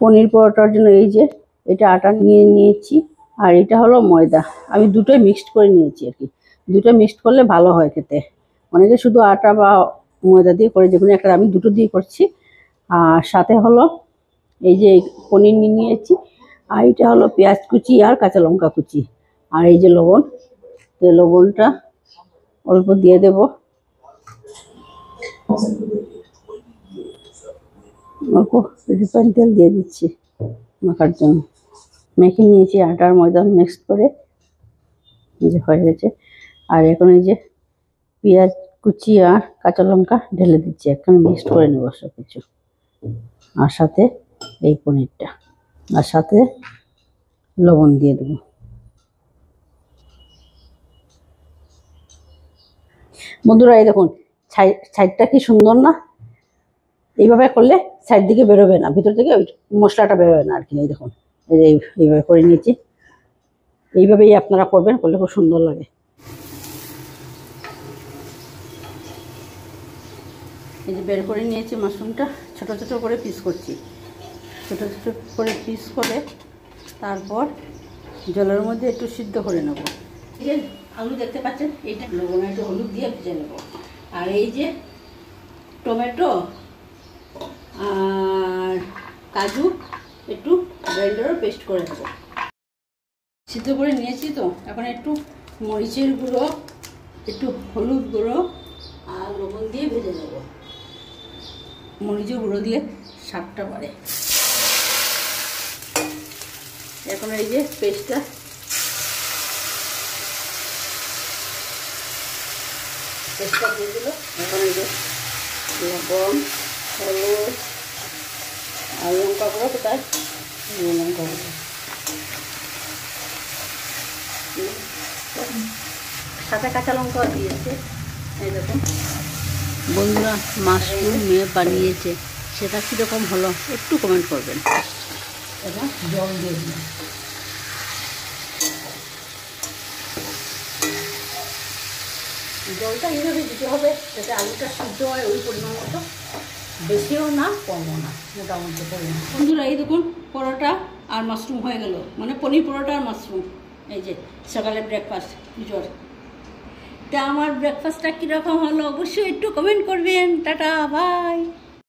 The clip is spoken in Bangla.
পনির পরোটার জন্য এই যে এটা আটা নিয়েছি, আর এটা হলো ময়দা। আমি দুটোই মিক্সড করে নিয়েছি আর কি। দুটো মিক্সড করলে ভালো হয় খেতে। অনেকে শুধু আটা বা ময়দা দিয়ে করে, যেগুলো একটা, আমি দুটো দিয়ে করছি। আর সাথে হলো এই যে পনির নিয়েছি, আর এটা হলো পেঁয়াজ কুচি আর কাঁচা লঙ্কা কুচি, আর এই যে লবণ। লবণটা অল্প দিয়ে দেব, অল্প রিফাইন তেল দিয়ে দিচ্ছি মাখার জন্য। মেখে নিয়েছি আটার ময়দা মিক্সড করে, যে হয়ে গেছে। আর এখন এই যে পেঁয়াজ কুচি আর কাঁচা লঙ্কা ঢেলে দিচ্ছি, এখন মিক্সড করে নেব সব কিছু। আর সাথে এই পনিরটা, আর সাথে লবণ দিয়ে দেবো। বন্ধুরা এই দেখুন সাইডটা কি সুন্দর না? এইভাবে করলে সাইড দিকে বেরোবে না, ভিতর থেকে ওই মশলাটা বেরোবে না আর কি। এই দেখুন এইভাবে করে নিয়েছি। এইভাবেই আপনারা করবেন, করলে খুব সুন্দর লাগে। এই যে বের করে নিয়েছি মাশরুমটা, ছোট ছোট করে পিস করছি। ছোট ছোট করে পিস করে তারপর জলের মধ্যে একটু সিদ্ধ করে নেব। এই যে আলু দেখতে পাচ্ছেন, এইটা লবণ একটু হলুদ দিয়ে ভেজে নেব। আর এই যে টমেটো আর কাজু একটু গ্রাইন্ডারও পেস্ট করে নেব। সিদ্ধ করে নিয়েছি তো, এখন একটু মরিচের গুঁড়ো, একটু হলুদ গুঁড়ো আর লবণ দিয়ে ভেজে নেব। মরিচের গুঁড়ো দিলে স্বাদটা বাড়ে। এখন এই যে পেস্টটা দিয়ে দিল। এখন এই যে লবণ, হলুদ আর লঙ্কা গুঁড়ো, কোথায় লঙ্কা গুঁড়ো, সাথে কাঁচা লঙ্কা দিয়েছে। এই দেখুন বন্ধুরা, মাশরুম মেয়ে বানিয়েছে, সেটা কীরকম হলো একটু কমেন্ট করবেন। এবার জল দিয়ে দিন। জলটা এইভাবে দিতে হবে যাতে আলুটা সিদ্ধ হয়, ওই পরিমাণ মতো, বেশিও না কমও না, মোটামুটি পরিমাণ। বন্ধুরা এই দেখুন পরোটা আর মাশরুম হয়ে গেল, মানে পনির পরোটা আর মাশরুম। এই যে সকালে ব্রেকফাস্ট পুজোর। তা আমার ব্রেকফাস্টটা কীরকম হলো অবশ্যই একটু কমেন্ট করবেন। Tata, by.